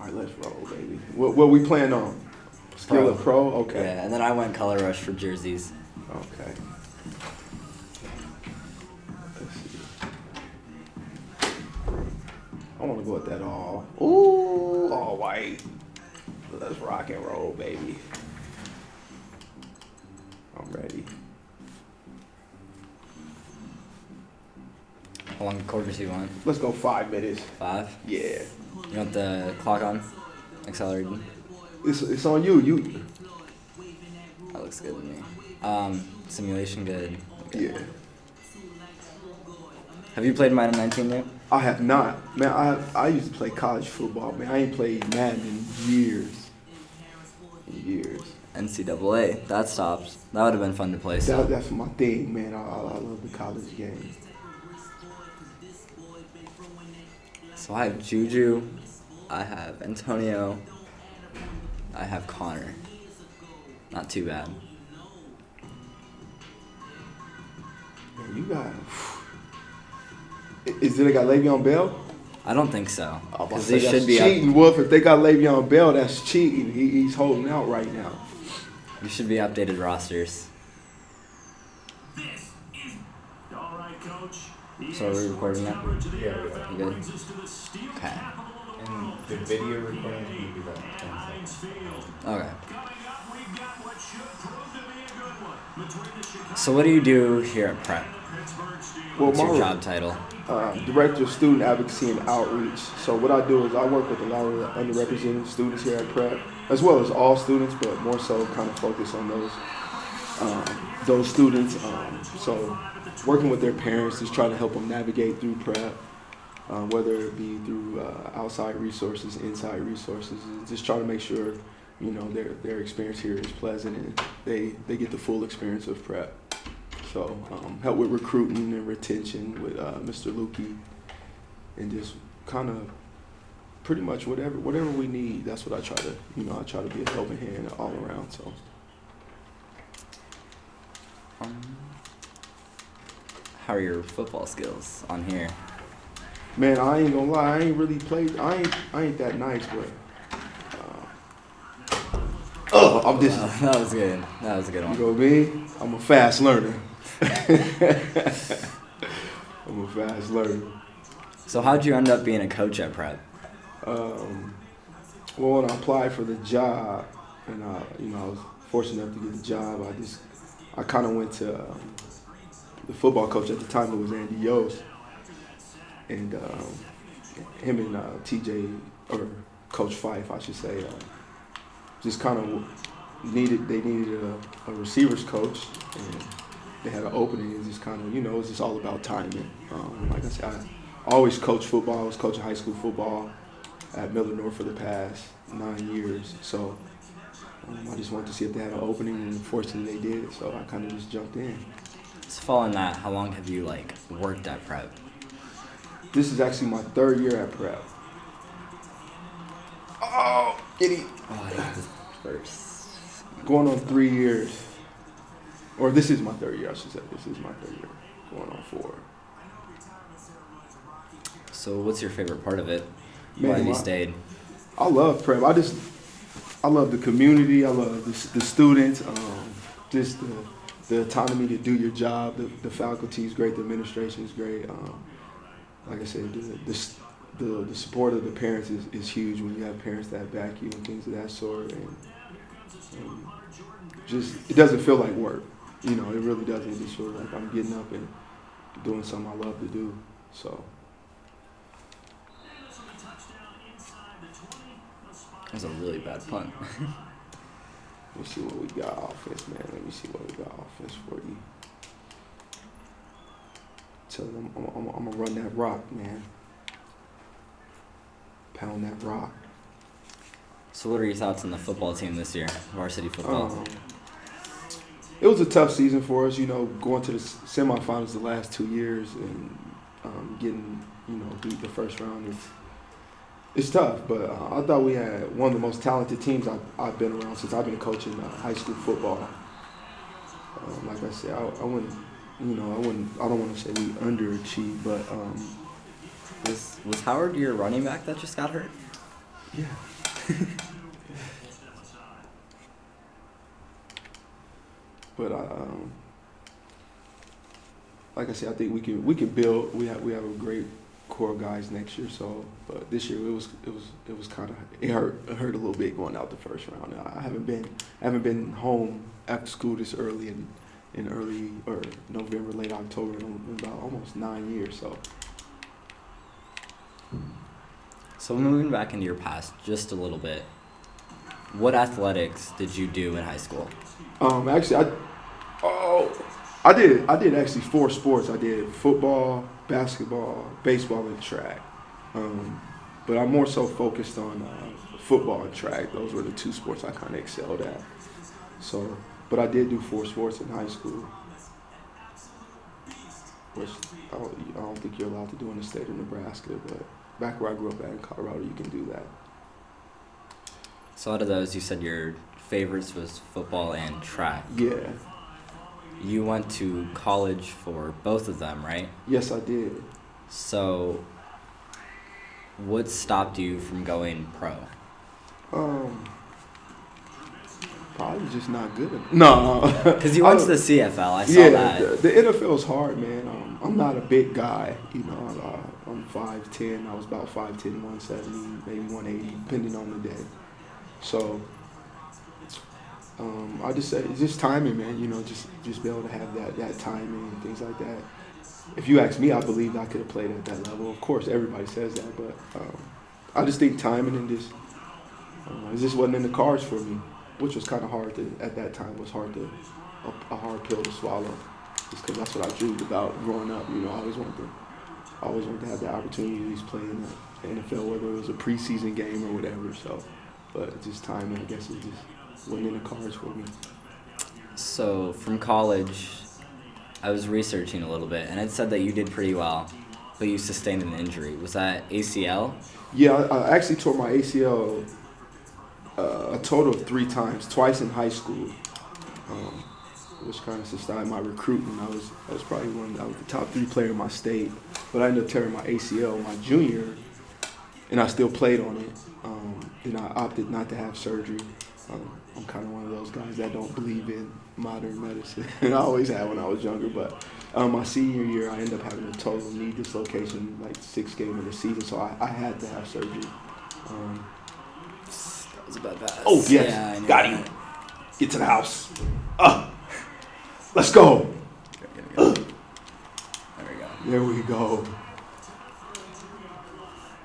right, let's roll, baby. What we playing on? Skill of pro? Okay. Yeah, and then I went color rush for jerseys. Okay. Let's see. I want to go with that all. Ooh, all white. Let's rock and roll, baby. I'm ready. How long quarters do you want? Let's go 5 minutes. 5? Yeah. You want the clock on? Accelerated? It's on you. You. That looks good to me. Simulation good. Okay. Yeah. Have you played Madden 19 yet? I have not. Man, I used to play college football. Man, I ain't played Madden in years. NCAA. That stops. That would have been fun to play. So. That's my thing, man. I love the college game. So I have Juju. I have Antonio. I have Connor. Not too bad. Man, you got. Is it they got Le'Veon Bell? I don't think so. Because they should be cheating, Wolf. If they got Le'Veon Bell, that's cheating. He's holding out right now. You should be updated rosters. So are we recording now? Yeah, we are. You good? Okay. And the video recording will be about 10 seconds. Okay. So what do you do here at Prep? Well, What's your job title? Director of Student Advocacy and Outreach. So what I do is I work with a lot of the underrepresented students here at Prep, as well as all students, but more so kind of focus on those students. So working with their parents, just trying to help them navigate through Prep, whether it be through outside resources, inside resources, and just try to make sure, you know, their experience here is pleasant and they get the full experience of Prep. So help with recruiting and retention with Mr. Lukey, and just kind of pretty much whatever we need. That's what I try to, I try to be a helping hand all around. So. How are your football skills on here? Man, I ain't gonna lie. I ain't really played. I ain't that nice, but. I'm just. That was good. That was a good one. You know me? I'm a fast learner. I'm a fast learner. So how'd you end up being a coach at Prep? Well, when I applied for the job, and I was fortunate enough to get the job, I kind of went to the football coach at the time. It was Andy Yost, and him and TJ, or Coach Fife, I should say, just kind of needed a receivers coach, and they had an opening. It's just kind of, it was just all about timing. Like I said, I always coached football. I was coaching high school football at Miller North for the past 9 years. So I just wanted to see if they had an opening, and fortunately they did. So I kind of just jumped in. So following that, how long have you worked at Prep? This is actually my 3rd year at Prep. Oh, giddy. Oh, I hate this first. Going on 3 years. Or this is my 3rd year, I should say. This is my 3rd year. Going on 4. So what's your favorite part of it? Man, Why have you stayed? I love Prep. I love the community. I love the students. Just the autonomy to do your job. The faculty is great. The administration is great. Like I said, the support of the parents is huge when you have parents that back you and things of that sort. And just, it doesn't feel like work. It really doesn't. It just feels like I'm getting up and doing something I love to do. So. That was a really bad punt. Let me see what we got offense, man. Let me see what we got offense for you. Tell them I'm going to run that rock, man. Pound that rock. So what are your thoughts on the football team this year, varsity football? It was a tough season for us, going to the semifinals the last 2 years and getting, beat the first round. It's tough, but I thought we had one of the most talented teams I've been around since I've been coaching high school football. Like I said, I don't want to say we underachieved, but was Howard your running back that just got hurt? Yeah. But like I said, I think we can build. We have a great core of guys next year. So, but this year it was kind of it hurt a little bit going out the first round. I haven't been home after school this early in early or November, late October in about almost 9 years. So moving back into your past just a little bit, what athletics did you do in high school? Actually, I did actually 4 sports. I did football, basketball, baseball, and track. But I'm more so focused on football and track. Those were the 2 sports I kind of excelled at. So, but I did do 4 sports in high school, which I don't think you're allowed to do in the state of Nebraska. But back where I grew up at in Colorado, you can do that. So out of those, you said your favorites was football and track. Yeah. You went to college for both of them, right? Yes, I did. So what stopped you from going pro? Probably just not good enough. No. Because you went to the CFL. I saw that. The NFL is hard, man. I'm not a big guy. You know, I'm 5'10". I was about 5'10", 170, maybe 180, depending on the day. So I just say it's just timing, man. You know, just be able to have that timing and things like that. If you ask me, I believe I could have played at that level. Of course, everybody says that, but I just think timing and it just wasn't in the cards for me, which was kind of hard at that time. It was a hard pill to swallow, just because that's what I dreamed about growing up. You know, I always wanted to have the opportunity to at least play in the NFL, whether it was a preseason game or whatever. So, but just timing, I guess it just wasn't in the cards for me. So from college, I was researching a little bit, and it said that you did pretty well, but you sustained an injury. Was that ACL? Yeah, I actually tore my ACL a total of 3 times, twice in high school, which kind of sustained my recruiting. I was probably I was the top 3 player in my state, but I ended up tearing my ACL my junior, and I still played on it. Then I opted not to have surgery. I'm kind of one of those guys that don't believe in modern medicine, and I always had when I was younger. But my senior year, I ended up having a total knee dislocation, like 6th game of the season, so I had to have surgery. That was about that. Oh, yes. Yeah, Got him. Get to the house. Let's go. There we go. There we go.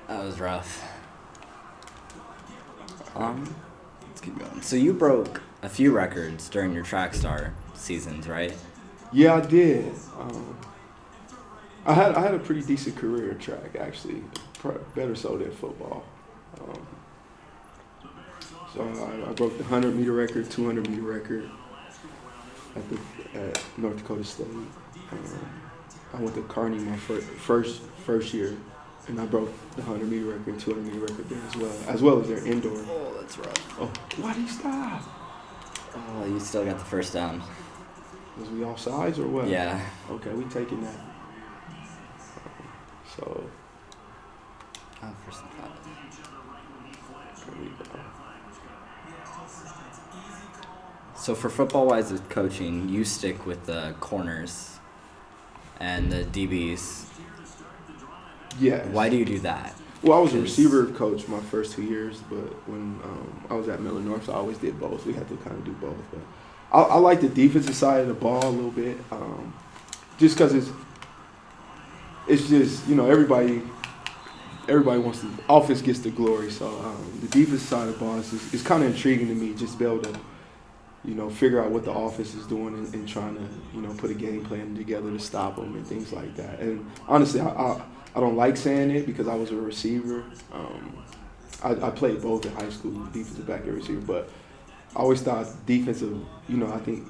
That was rough. Let's keep going. So you broke a few records during your track star seasons, right? Yeah, I did. I had a pretty decent career in track, actually. Better so than football. So I broke the 100-meter record, 200-meter record at North Dakota State. I went to Kearney my first year, and I broke the 100-meter record, 200-meter record there as well as their indoor. Oh, that's rough. Oh, why did he stop? Oh, you still got the first down. Was we offsides or what? Yeah. Okay, we taking that. So. Oh, first and 5. There we go. So for football-wise with coaching, you stick with the corners and the DBs. Yes. Why do you do that? Well, I was a receiver coach my first 2 years, but when I was at Miller North, I always did both. We had to kind of do both. But I like the defensive side of the ball a little bit, just because it's just, you know, everybody wants the offense gets the glory. So the defensive side of the ball is kind of intriguing to me, just to be able to, you know, figure out what the offense is doing and trying to, you know, put a game plan together to stop them and things like that. And honestly, I don't like saying it because I was a receiver. I played both in high school, defensive back and receiver, but I always thought defensive, you know, I think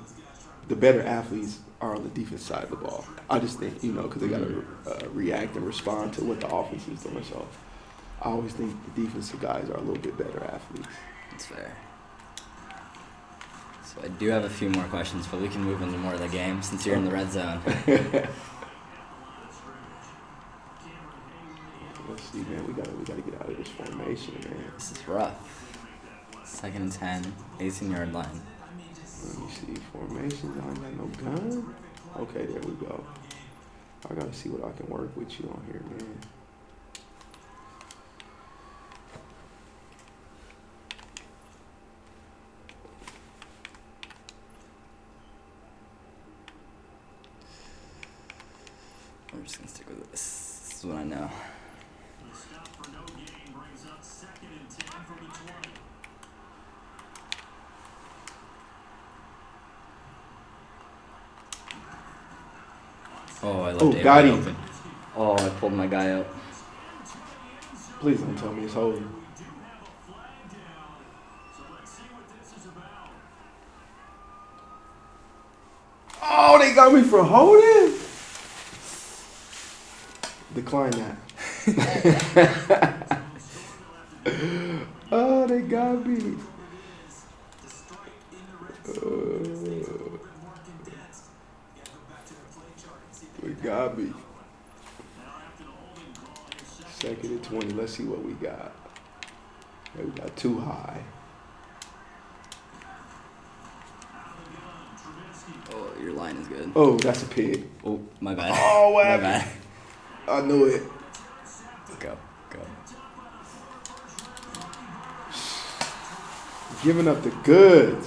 the better athletes are on the defense side of the ball. I just think, you know, because they got to react and respond to what the offense is doing. So I always think the defensive guys are a little bit better athletes. That's fair. So I do have a few more questions, but we can move into more of the game since you're in the red zone. Let's see, man. We gotta get out of this formation, man. This is rough. Second and 10, 18-yard line. Let me see. Formation. I ain't got no gun. Okay, there we go. I gotta see what I can work with you on here, man. I'm just gonna stick with this. This is what I know. Oh, I left it got wide him. open. Oh, I pulled my guy up. Please don't tell me it's holding. Oh, they got me for holding? Decline that. Oh, they got me. They got me. Second and 20. Let's see what we got. We got too high. Oh, your line is good. Oh, that's a pig. Oh, my bad. Oh, what my happened? bad. I knew it. Go. Giving up the goods.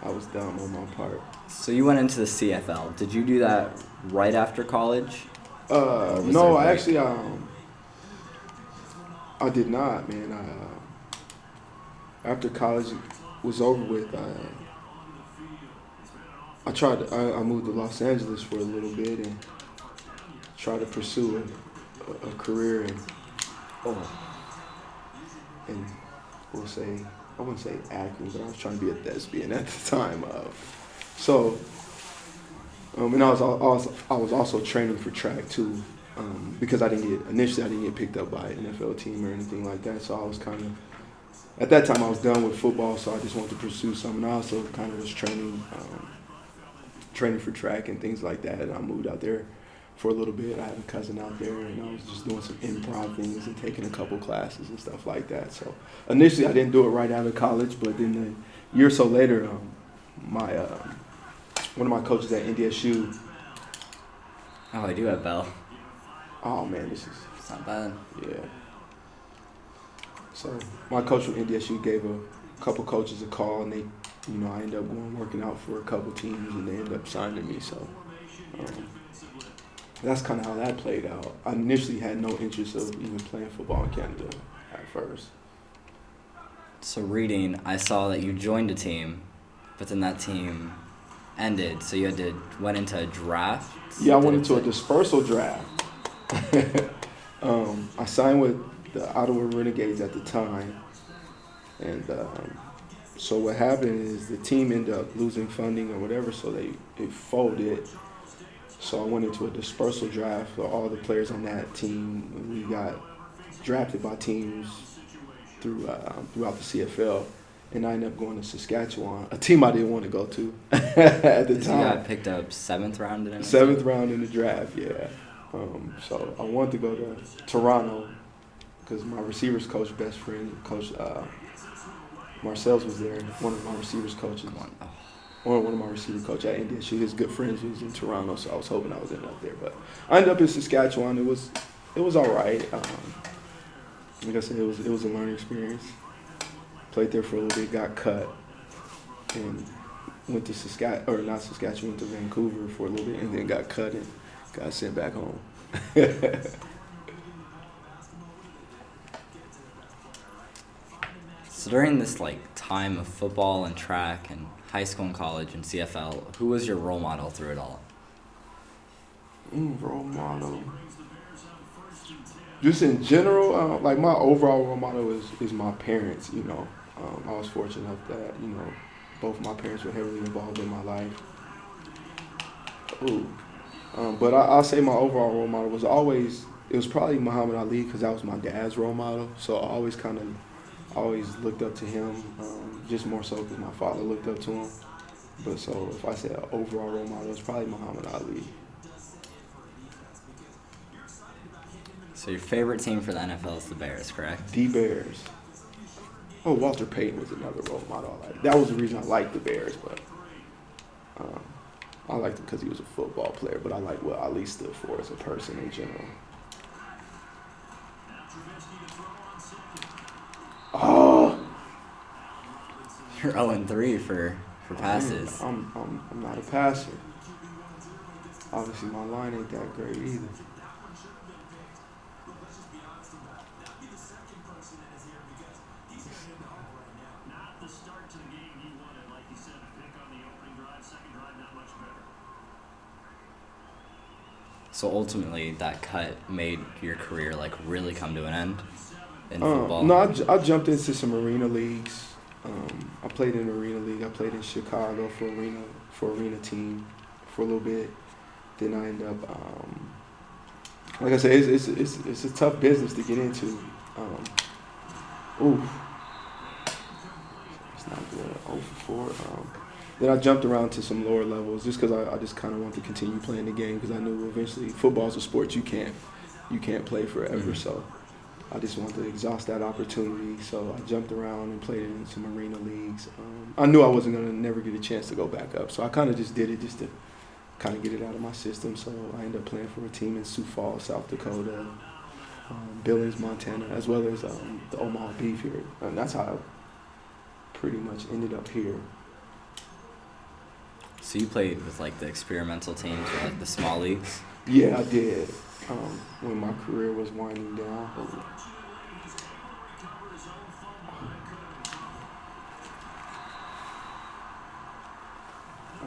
I was dumb on my part. So you went into the CFL. Did you do that right after college? Was there No, a I break? actually I did not, man. After college was over with, I moved to Los Angeles for a little bit and tried to pursue a career in we'll say, I wouldn't say acting, but I was trying to be a thespian at the time. And I was also training for track too, because initially I didn't get picked up by an NFL team or anything like that. So I was kind of, at that time I was done with football, so I just wanted to pursue something. I also kind of was training for track and things like that. And I moved out there for a little bit. I had a cousin out there, and I was just doing some improv things and taking a couple classes and stuff like that. So initially I didn't do it right out of college, but then a year or so later, one of my coaches at NDSU. Oh, I do have Bell. Oh man, this is It's not bad. yeah. So my coach from NDSU gave a couple coaches a call, and I ended up going working out for a couple teams, and they ended up signing me. So that's kind of how that played out. I initially had no interest of even playing football in Canada at first. So reading, I saw that you joined a team, but then that team ended, so you went into a draft? Yeah, I went into a dispersal draft. I signed with the Ottawa Renegades at the time, and so what happened is the team ended up losing funding or whatever, so it folded. So I went into a dispersal draft for all the players on that team. We got drafted by teams throughout the CFL, and I ended up going to Saskatchewan, a team I didn't want to go to at the time. You got picked up 7th round in it? 7th round in the draft, yeah. So I wanted to go to Toronto because my receivers coach, best friend, Coach Marcel's was there. One of my receivers coaches. One of my receiver coach at NDSU, his good friends was in Toronto, so I was hoping I was end up there. But I ended up in Saskatchewan. It was all right. Like I said, it was a learning experience. Played there for a little bit, got cut, and went to went to Vancouver for a little bit, and then got cut and got sent back home. So during this time of football and track and high school and college and CFL, who was your role model through it all? Role model. Just in general, my overall role model is my parents. I was fortunate enough that both my parents were heavily involved in my life. But I'll say my overall role model was probably Muhammad Ali, because that was my dad's role model. So I always looked up to him, just more so because my father looked up to him. But so if I say an overall role model, it's probably Muhammad Ali. So your favorite team for the NFL is the Bears, correct? The Bears. Oh, Walter Payton was another role model. That was the reason I liked the Bears, but I liked him because he was a football player, but I like what Ali stood for as a person in general. Oh! You're 0-3 for passes. I'm not a passer. Obviously, my line ain't that great either. So ultimately, that cut made your career like really come to an end in football. No, I jumped into some arena leagues. I played in arena league. I played in Chicago for arena team for a little bit. Then I ended up, like I said, it's a tough business to get into. It's not good. 0 for 4. Then I jumped around to some lower levels just because I just kind of wanted to continue playing the game because I knew eventually football's a sport you can't play forever. Mm-hmm. So I just wanted to exhaust that opportunity. So I jumped around and played in some arena leagues. I knew I wasn't going to never get a chance to go back up. So I kind of just did it just to kind of get it out of my system. So I ended up playing for a team in Sioux Falls, South Dakota, Billings, Montana, as well as the Omaha Beef here. And that's how I pretty much ended up here. So you played with like the experimental teams or like the small leagues? Yeah, I did. When my career was winding down.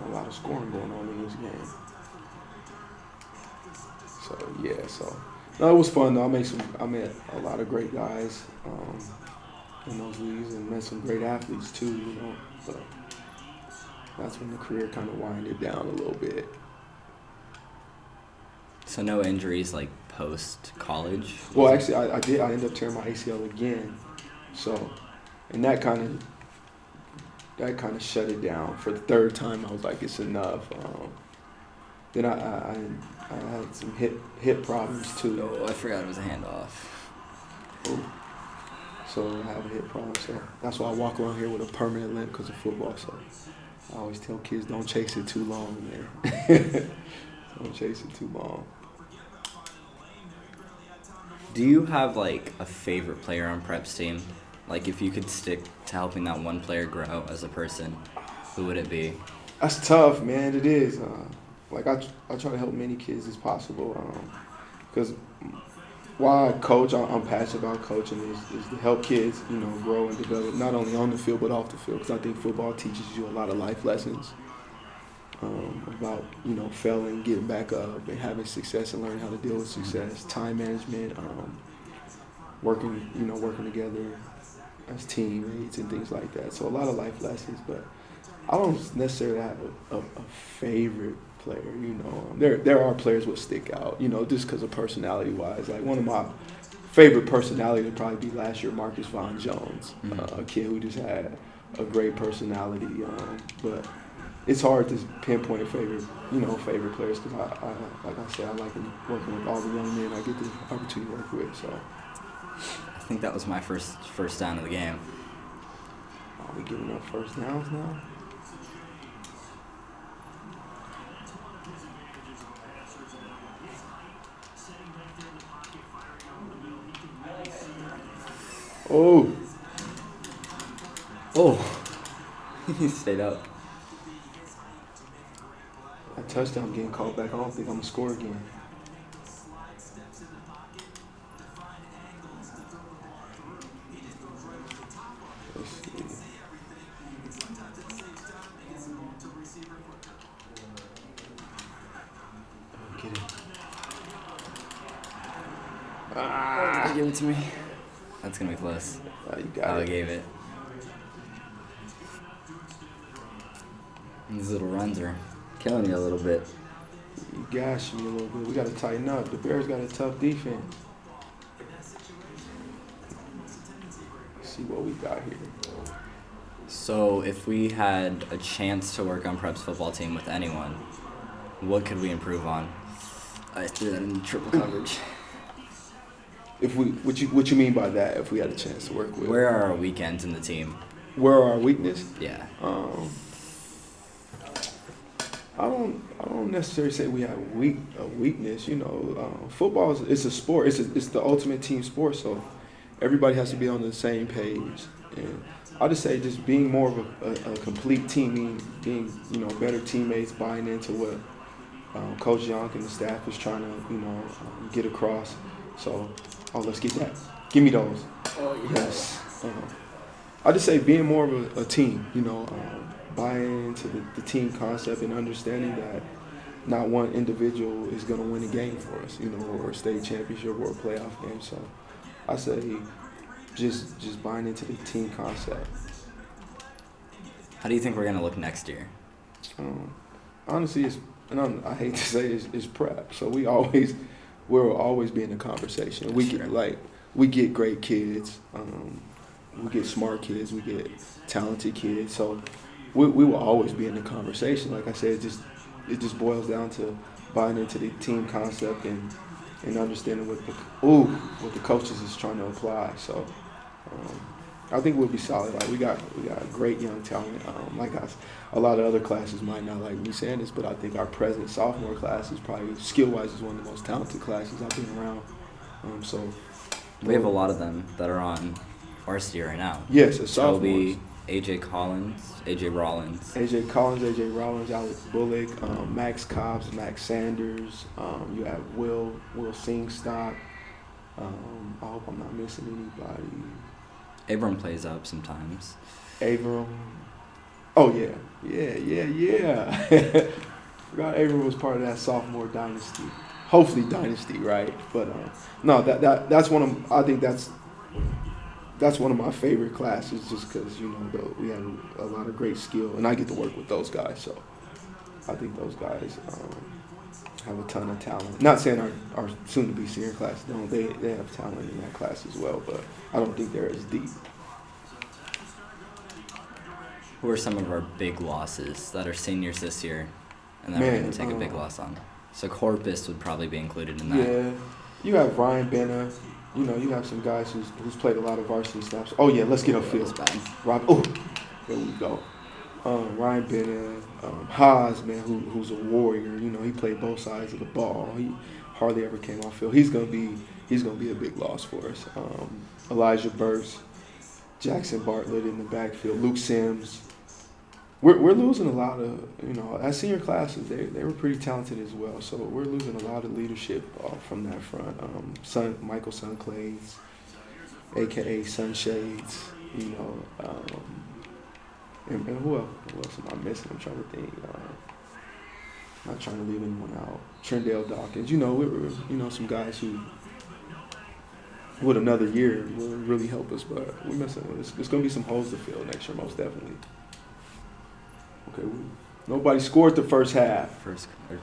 A lot of scoring going on in this game. So no, it was fun though. I met a lot of great guys in those leagues and met some great athletes too, you know. So that's when the career kind of winded down a little bit. So no injuries like post-college? Well, actually, I did. I ended up tearing my ACL again. So, and that kind of shut it down. For the third time, I was like, it's enough. Then I had some hip problems too. Oh, I forgot it was a handoff. So I have a hip problem. So that's why I walk around here with a permanent limp because of football. So I always tell kids, don't chase it too long, man. Don't chase it too long. Do you have like a favorite player on Prep's team? Like if you could stick to helping that one player grow as a person, who would it be? That's tough, man. It is. Like I try to help many kids as possible. Because while I coach, I'm passionate about coaching is to help kids, you know, grow and develop not only on the field but off the field. Because I think football teaches you a lot of life lessons. About, you know, failing, getting back up, and having success and learning how to deal with success, time management, working together as teammates and things like that. So a lot of life lessons, but I don't necessarily have a favorite player, you know. There are players that stick out, you know, just because of personality-wise. Like one of my favorite personality would probably be last year, Marcus Vaughn Jones, a kid who just had a great personality, but it's hard to pinpoint favorite players because I like I said, I like working with all the young men I get the opportunity to work with. So I think that was my first down of the game. Are we giving up first downs now? Oh, he stayed up. That touchdown getting called back. I don't think I'm going to score again. Let's see. Get it. Give it to me. That's going to be close. You got it. I gave it. These little runs are killing you a little bit. You gash me a little bit. We got to tighten up. The Bears got a tough defense. Let's see what we got here. So if we had a chance to work on Prep's football team with anyone, what could we improve on? I threw that in triple coverage. What you mean by that? If we had a chance to work with, Where are our weekends in the team? where are our weakness? Yeah. I don't necessarily say we have a weakness. You know, football it's a sport. It's the ultimate team sport. So everybody has to be on the same page. And I just say just being more of a complete team, being better teammates, buying into what Coach Young and the staff is trying to get across. So let's get that. Give me those. Oh Yes. I just say being more of a team. Buying into the team concept and understanding that not one individual is going to win a game for us, or a state championship or a playoff game. So I say just buying into the team concept. How do you think we're gonna look next year? Honestly, I hate to say it's prep. So we'll always be in the conversation. We get great kids, we get smart kids, we get talented kids. So we will always be in the conversation. Like I said, it just boils down to buying into the team concept and understanding what the coaches is trying to apply. So I think we'll be solid. Like we got great young talent. A lot of other classes might not like me saying this, but I think our present sophomore class is probably skill-wise is one of the most talented classes I've been around. So we have a lot of them that are on varsity right now. Yes, as sophomores. Toby, AJ Rollins, AJ Rollins, Alex Bullock, Max Cobbs, Max Sanders. You have Will Singstock. I hope I'm not missing anybody. Abram plays up sometimes. Abram. Oh yeah. Forgot Abram was part of that sophomore dynasty. Hopefully dynasty, right? But no, that's one of I think that's one of my favorite classes, just because we have a lot of great skill, and I get to work with those guys. So I think those guys have a ton of talent. Not saying our soon-to-be senior class don't. They have talent in that class as well, but I don't think they're as deep. Who are some of our big losses that are seniors this year, and that we're going to take a big loss on? So Corpus would probably be included in that. Yeah, you have Ryan Benna. You have some guys who's played a lot of varsity snaps. Oh yeah, let's get a feel. There we go. Ryan Bennett, Haas, man, who's a warrior. He played both sides of the ball. He hardly ever came off field. He's gonna be a big loss for us. Elijah Burks, Jackson Bartlett in the backfield, Luke Sims. We're losing a lot of as senior classes. They were pretty talented as well. So we're losing a lot of leadership from that front. Michael Sunclades, aka Sunshades. And who else am I missing? I'm trying to think. Not trying to leave anyone out. Trendale Dawkins. We're some guys who, with another year, will really help us. But we're missing. There's going to be some holes to fill next year, most definitely. Okay. Nobody scored the first half. Second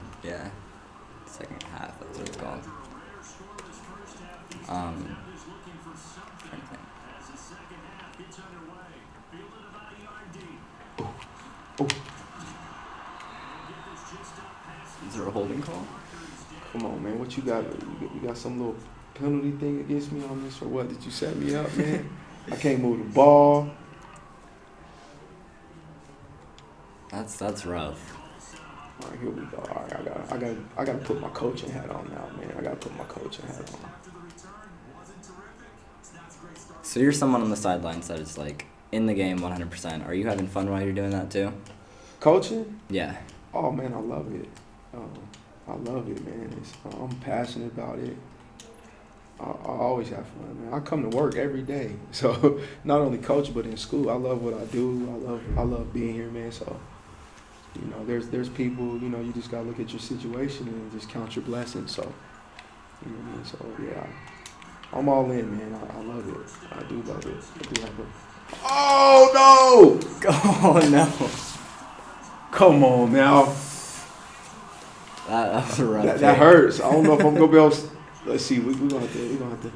half. That's what it's called. Trying to think. Oh. Is there a holding call? Come on, man. What you got? You got some little penalty thing against me on this, or what? Did you set me up, man? I can't move the ball. That's rough. All right, here we go. All right, I gotta put my coaching hat on now, man. I gotta put my coaching hat on. So you're someone on the sidelines that is like in the game 100%. Are you having fun while you're doing that too? Coaching? Yeah. Oh man, I love it. I love it, man. I'm passionate about it. I always have fun, man. I come to work every day, so not only coach but in school. I love what I do. I love being here, man. So there's people. You just gotta look at your situation and just count your blessings. So what I mean. So yeah, I'm all in, man. I love it. I do love it. I do have it. Oh no! Oh no! Come on now. That was a rough. That hurts. I don't know if I'm gonna be able to. Let's see. We're gonna have to.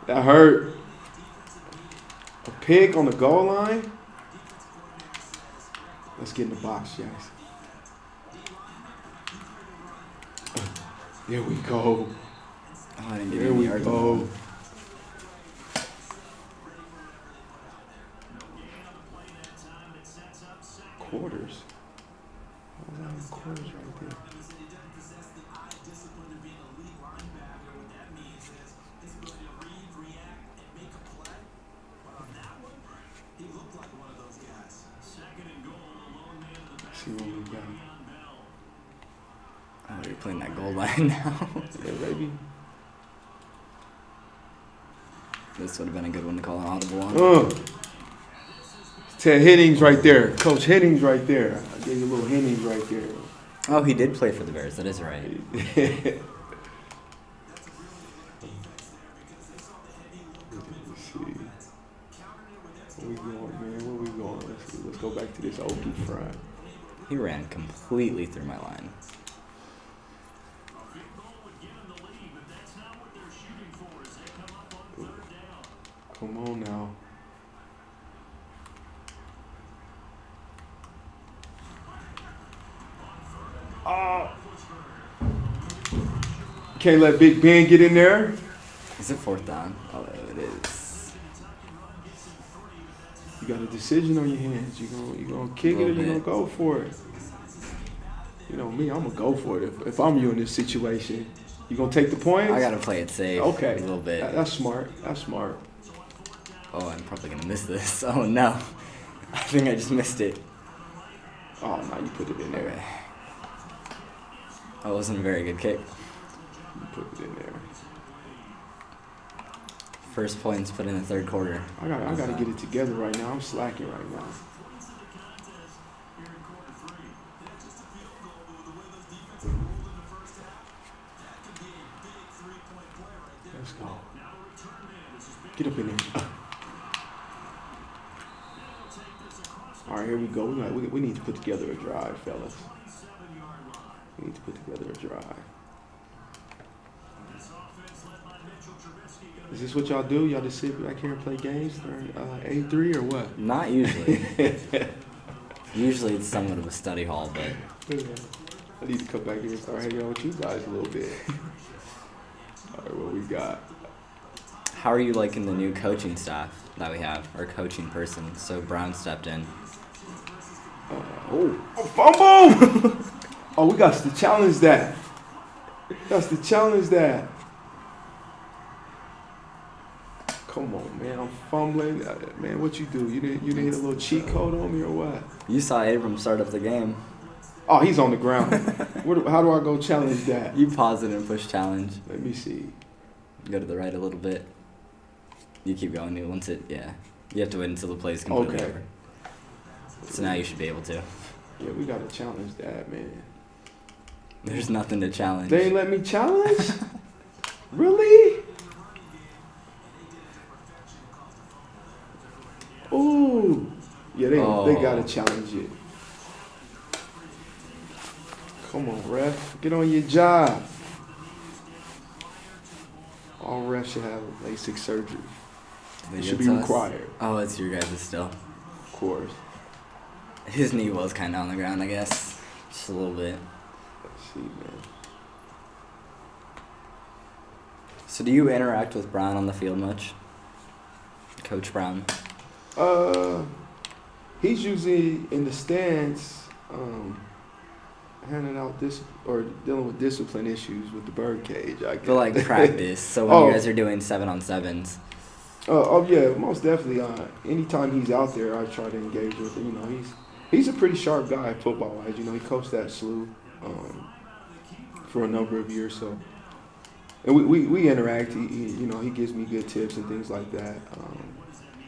That hurt. A pick on the goal line. Let's get in the box, guys. There we go. Oh, I didn't get There any we yards. go. Quarters. Oh, wow, quarters right there. Let's see what we got. Oh, you're playing that goal line now. Yeah, baby. This would have been a good one to call an audible on. Ted Hennings right there. Coach Hennings right there. I gave you a little Hennings right there. Oh, he did play for the Bears. That is right. Let's see. Where we going, man? Where we going? Let's see. Let's go back to this Okie front. He ran completely through my line. Come on now. Can't let Big Ben get in there. Is it fourth down? Oh, it is. You got a decision on your hands. You gonna kick it or you gonna go for it? You know me, I'm gonna go for it. If I'm you in this situation, you gonna take the points? I gotta play it safe. Okay, A little bit. That's smart. That's smart. Oh, I'm probably gonna miss this. Oh no, I think I just missed it. Oh, now you put it in there. Okay. That wasn't a very good kick. You put it in there. First points put in the third quarter. I gotta get it together right now. I'm slacking right now. Let's go. Get up in there. All right, here we go. We need to put together a drive, fellas. We need to put together a drive. Is this what y'all do? Y'all just sit back here and play games during A3 or what? Not usually. Usually it's somewhat of a study hall, but I need to come back here and start hanging out with you guys a little bit. All right, what we got? how are you liking the new coaching staff that we have, or coaching person? So Brown stepped in. Fumble! Oh, we got to challenge that. Got to challenge that. Come on, man. I'm fumbling. Man, what you do? You didn't hit a little cheat code on me or what? You saw Abram start up the game. Oh, he's on the ground. How do I go challenge that? You pause it and push challenge. Let me see. Go to the right a little bit. You keep going. Once it, yeah. You have to wait until the play's completely over. So now you should be able to. Yeah, we got to challenge that, man. There's nothing to challenge. They ain't let me challenge? Really? Ooh. Yeah, they got to challenge it. Come on, ref. Get on your job. All refs should have LASIK surgery. It should be required. Oh, it's your guys' still. Of course. His knee was kind of on the ground, I guess. Just a little bit. Let's see, man. So do you interact with Brown on the field much? Coach Brown? He's usually in the stands, handing out or dealing with discipline issues with the birdcage, I guess. But like practice. So when you guys are doing 7-on-7s. Oh yeah, most definitely. Anytime he's out there, I try to engage with him. You know, he's a pretty sharp guy football-wise. You know, he coached at SLU for a number of years. So, and we interact. He gives me good tips and things like that.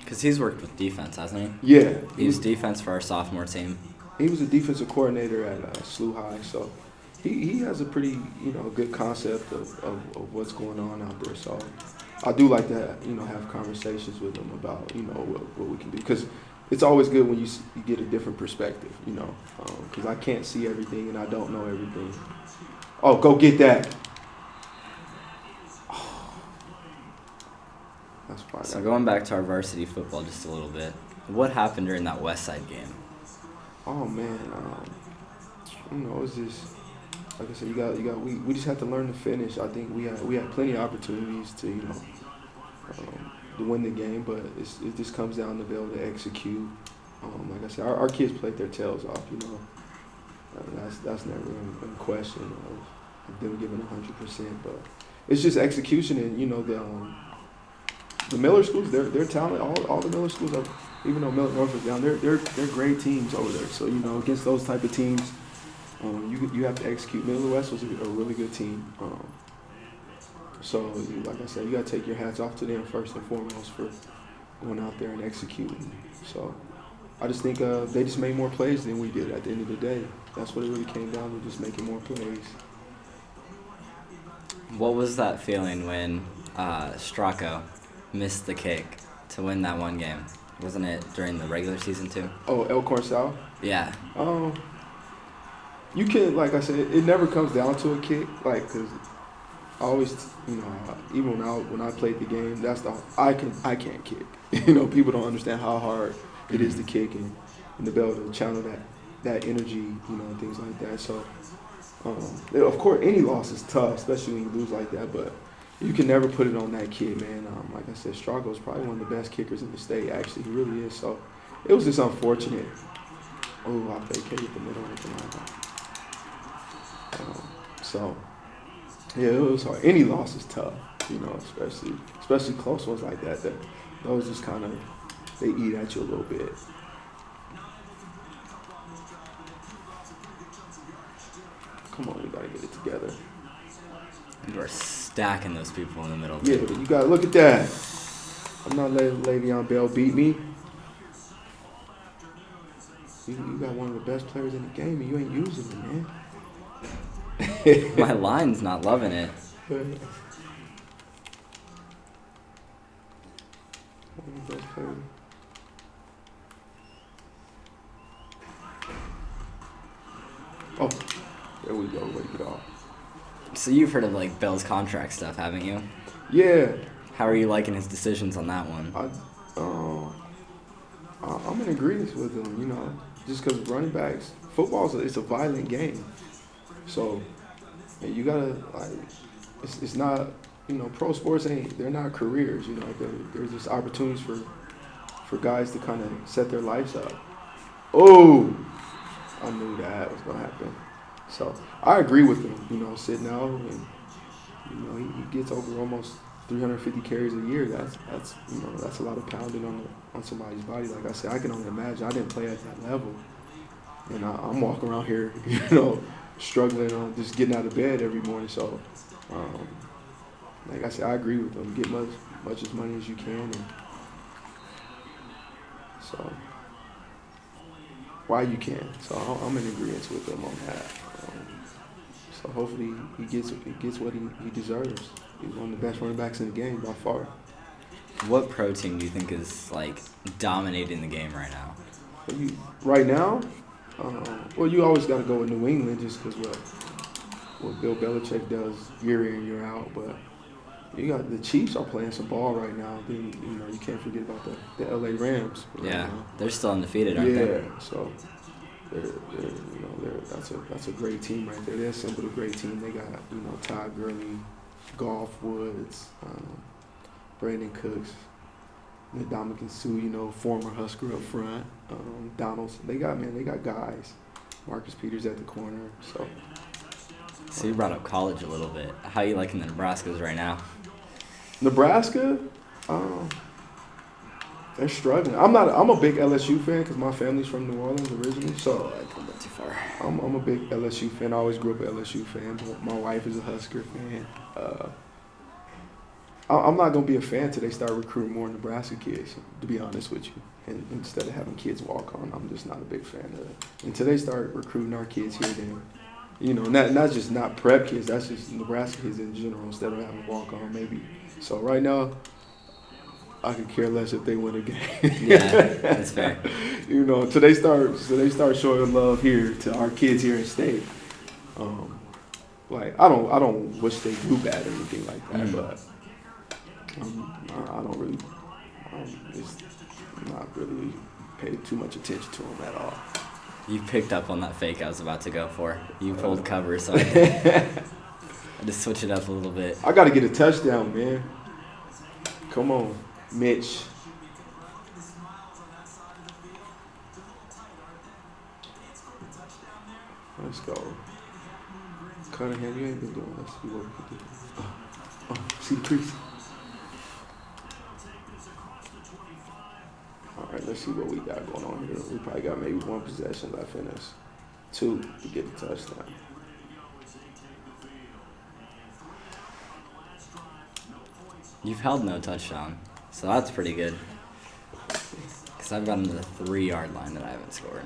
Because he's worked with defense, hasn't he? Yeah. He was defense for our sophomore team. He was a defensive coordinator at SLU High, so he has a pretty good concept of what's going on out there. So I do like to have conversations with him about what we can do, because it's always good when you get a different perspective, because I can't see everything and I don't know everything. Oh, go get that. That's fine. So going back to our varsity football just a little bit, what happened during that West Side game? Oh man, it was just like I said, we just have to learn to finish. I think we had plenty of opportunities to to win the game, but it just comes down to be able to execute. Like I said, our kids played their tails off. That's never in question of them giving 100%. But it's just execution, and the Miller schools, they're talented. All the Miller schools are, even though Miller North is down, they're great teams over there. So against those type of teams, you have to execute. Miller West was a really good team. So like I said, you got to take your hats off to them first and foremost for going out there and executing. So I just think they just made more plays than we did at the end of the day. That's what it really came down to, just making more plays. What was that feeling when Stracco missed the kick to win that one game? Wasn't it during the regular season too? Oh, Elkhorn South? Yeah. You can, like I said, it never comes down to a kick, because I always, even when I played the game, I can't kick. People don't understand how hard it is to kick and to be able to channel that energy, and things like that. So, of course, any loss is tough, especially when you lose like that. But you can never put it on that kid, man. Like I said, Stracco's probably one of the best kickers in the state. Actually, he really is. So, it was just unfortunate. Oh, I vacated the middle of the line. So, yeah, it was hard. Any loss is tough, especially close ones like that. Those just kind of, they eat at you a little bit. Come on, we gotta get it together. You are stacking those people in the middle. Yeah, but you gotta look at that. I'm not letting Le'Veon Bell beat me. You got one of the best players in the game, and you ain't using him, man. My line's not loving it. One of the best players. Oh, there we go. Wake it off. So you've heard of Bell's contract stuff, haven't you? Yeah. How are you liking his decisions on that one? I'm in agreement with him. Just because running backs, football it's a violent game. So you gotta it's not pro sports they're not careers. There's just opportunities for guys to kind of set their lives up. Oh, I knew that was gonna happen. So I agree with him. Sitting out and he gets over almost 350 carries a year. That's a lot of pounding on somebody's body. Like I said, I can only imagine. I didn't play at that level, and I'm walking around here, struggling on just getting out of bed every morning. So, like I said, I agree with them. Get much as money as you can, and so while you can. So I'm in agreement with them on that. So hopefully he gets what he deserves. He's one of the best running backs in the game by far. What pro team do you think is dominating the game right now? Right now, you always got to go with New England just because what Bill Belichick does year in, year out. But you got the Chiefs are playing some ball right now. Then you can't forget about the LA Rams. Yeah, they're still undefeated, aren't they? Yeah, so that's a great team right there. They assembled a great team. They got Todd Gurley, Golf Woods, Brandon Cooks, Ndamukong Suh, former Husker up front, Donaldson. They got guys. Marcus Peters at the corner. So you brought up college a little bit. How are you liking the Nebraskas right now? Nebraska, they're struggling. I'm a big LSU fan because my family's from New Orleans originally. So I pulled that too far. I'm a big LSU fan. I always grew up an LSU fan. But my wife is a Husker fan. I'm not gonna be a fan until they start recruiting more Nebraska kids. To be honest with you, and instead of having kids walk on, I'm just not a big fan of it. Until they start recruiting our kids here, then not just not prep kids. That's just Nebraska kids in general. Instead of having walk on, maybe. So right now, I could care less if they win a game. Yeah, that's fair. Till they start showing love here to our kids here in state. I don't wish they do bad or anything like that, but I don't really, it's not really pay too much attention to them at all. You picked up on that fake I was about to go for. You pulled cover, so I had to switch it up a little bit. I got to get a touchdown, man. Come on, Mitch. Let's go. Cunningham, you ain't been doing. Let's see what we can do. See the crease. All right, let's see what we got going on here. We probably got maybe one possession left in us. 2 to get the touchdown. You've held no touchdown, so that's pretty good. Because I've gotten to the 3-yard line that I haven't scored.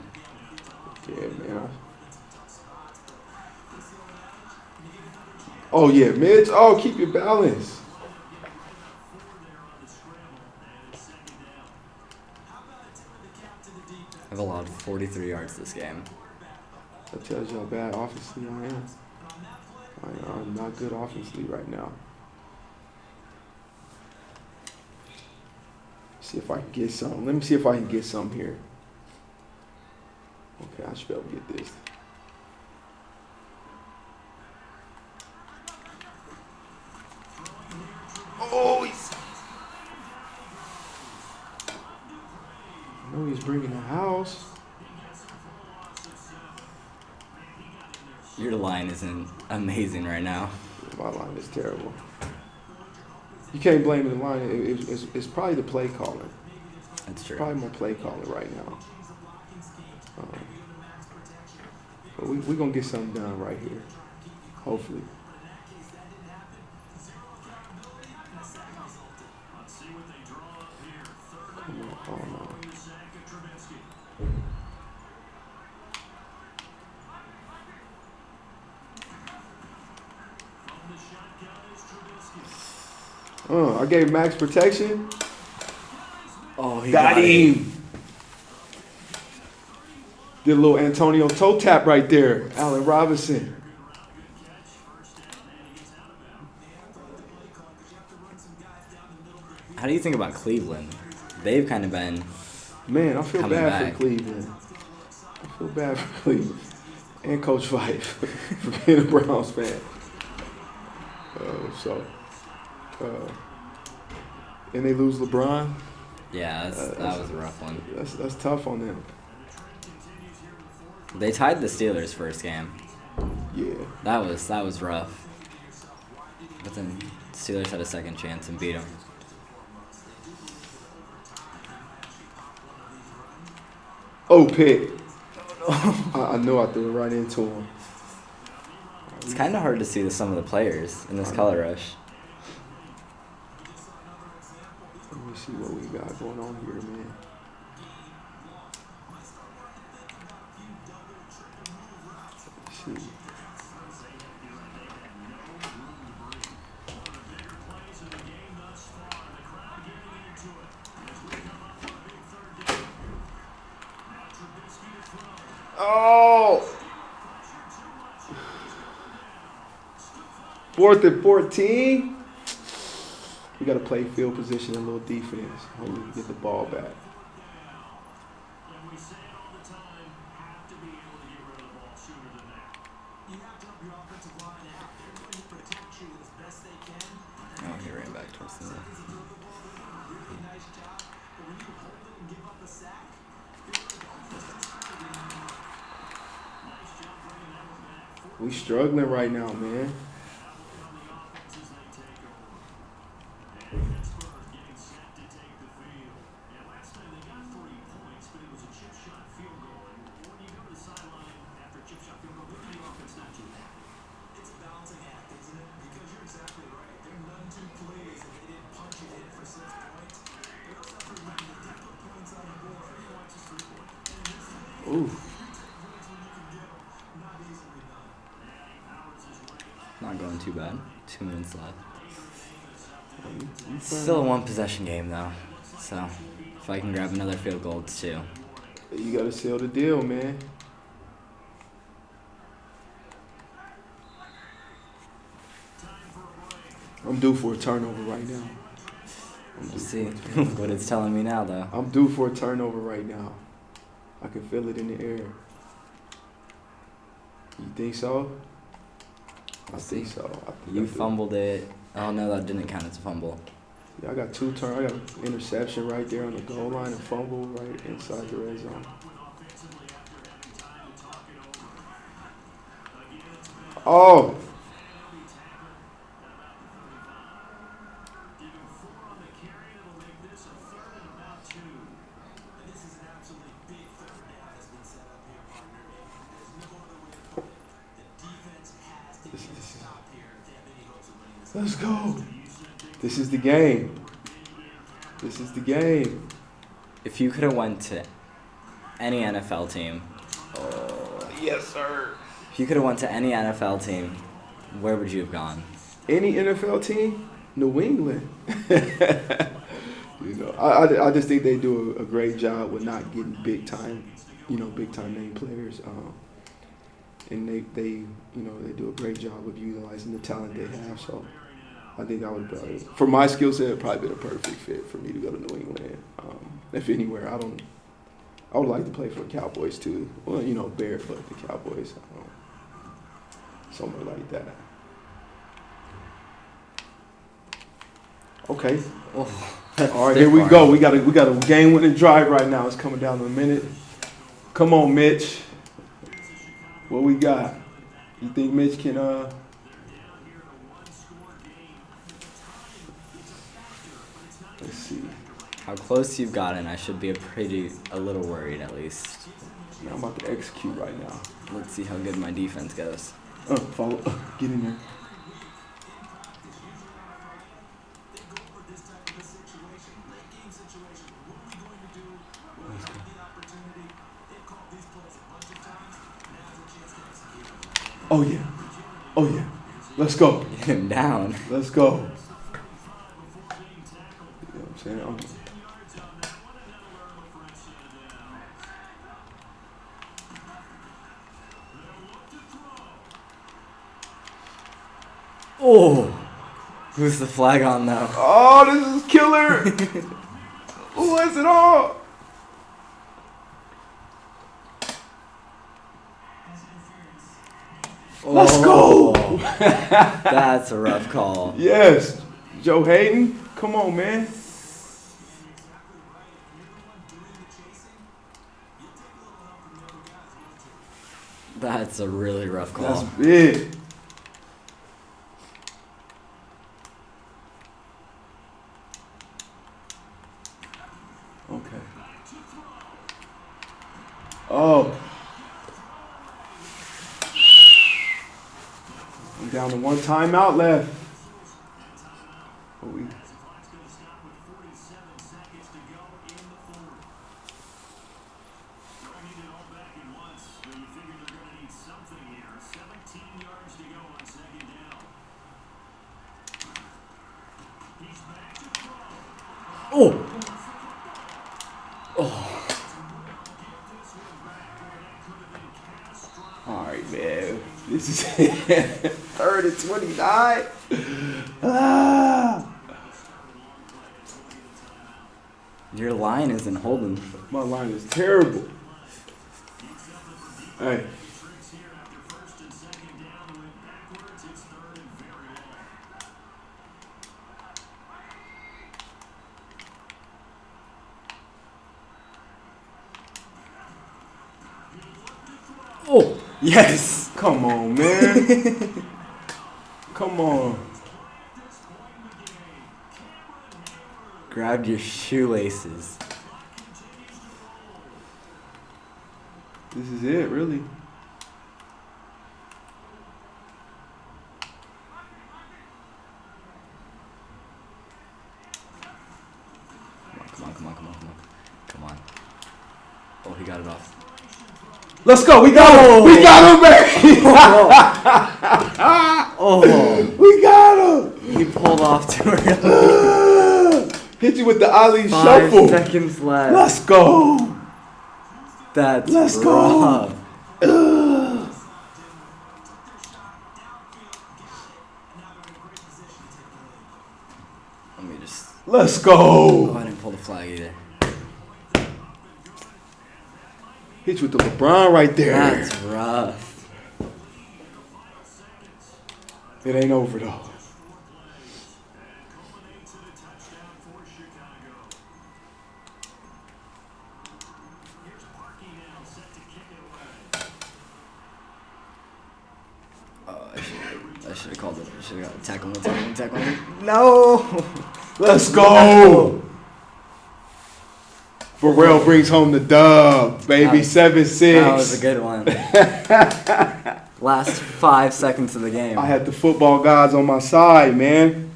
Yeah, man. Oh, yeah, Mitch. Oh, keep your balance. I've allowed 43 yards this game. That tells you how bad offensively I am. I'm not good offensively right now. See if I can get some. Let me see if I can get some here. Okay, I should be able to get this. Oh, I know he's bringing the house. Your line isn't amazing right now. My line is terrible. You can't blame the line. It's probably the play calling. That's true. Probably my play calling right now. But we're going to get something done right here. Hopefully. Come on. Oh, no. I gave max protection. Oh, he got him. Did a little Antonio toe tap right there. Allen Robinson. How do you think about Cleveland? They've kind of been Man, I feel coming bad back. for Cleveland. I feel bad for Cleveland. And Coach Fife for being a Browns fan. And they lose LeBron. Yeah, that was a rough one. That's tough on them. They tied the Steelers first game. Yeah. That was rough. But then Steelers had a second chance and beat them. Oh, pick. I knew I threw it right into him. It's kind of hard to see some of the players in this color rush. Let me see what we got going on here, man. Let's see. Oh! 4th and 14. We got to play field position and a little defense. Hope we can get the ball back. Oh, he ran back towards the middle. We struggling right now, man. Ooh. Not going too bad. 2 minutes left. Still a 1 possession game though. So if I can grab another field goal, it's 2. You got to seal the deal, man. I'm due for a turnover right now. We'll see what it's telling me now though. I'm due for a turnover right now. I can feel it in the air. You think so? I think so. You fumbled it. Oh no, that didn't count as a fumble. Yeah, I got 2 turns. I got an interception right there on the goal line and fumble right inside the red zone. Oh! Let's go. This is the game. This is the game. If you could have went to any NFL team, Yes, sir. if you could have went to any NFL team, where would you have gone? Any NFL team? New England. I just think they do a great job with not getting big time name players. And they do a great job of utilizing the talent they have. So I think I would probably, for my skill set, it'd probably be the perfect fit for me to go to New England. If anywhere, I would like to play for the Cowboys too. Well, Bears, but the Cowboys, somewhere like that. Okay. Oh, All right, here we go. We got a game-winning drive right now. It's coming down in a minute. Come on, Mitch. What we got? You think Mitch can let's see. How close you've gotten, I should be a little worried at least. Man, I'm about to execute right now. Let's see how good my defense goes. Follow. Get in there. Oh yeah. Oh yeah. Let's go. Get him down. Let's go. You know what I'm saying? Oh, who's the flag on now? Oh, this is killer. Who is it all? Let's go. That's a rough call. Yes. Joe Hayden, come on, man. That's a really rough call. That's big. Okay. Oh. I'm down to 1 timeout left. Oh. Oh. All right, man. This is 3rd and 29. Ah. Your line isn't holding. My line is terrible. Hey. Oh, yes. Come on, man. Come on. Grab your shoelaces. This is it, really. Come on. Oh, he got it off. Let's go. We got him. We got him, baby. Oh. We got him. He pulled off too early. Hit you with the Ali 5 shuffle. seconds left. Let's go. That's Let's rough. go. Let me just... Let's go. Oh, I didn't pull the flag either. Hit you with the LeBron right there. That's rough. It ain't over though. Oh, I should have called it. I should have got tackle me. No! Let's go! Burrell brings home the dub, baby. 7-6. That was a good one. Last 5 seconds of the game. I had the football gods on my side, man.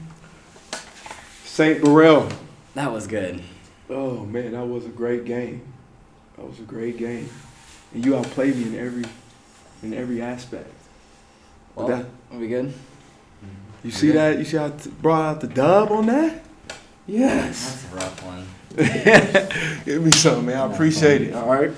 St. Burrell. That was good. Oh man, that was a great game. That was a great game, and you outplayed me in every aspect. Well, That- are we good? You see that? You see how I brought out the dub on that? Yes. That's a rough one. Give me something, man. I appreciate it. All right.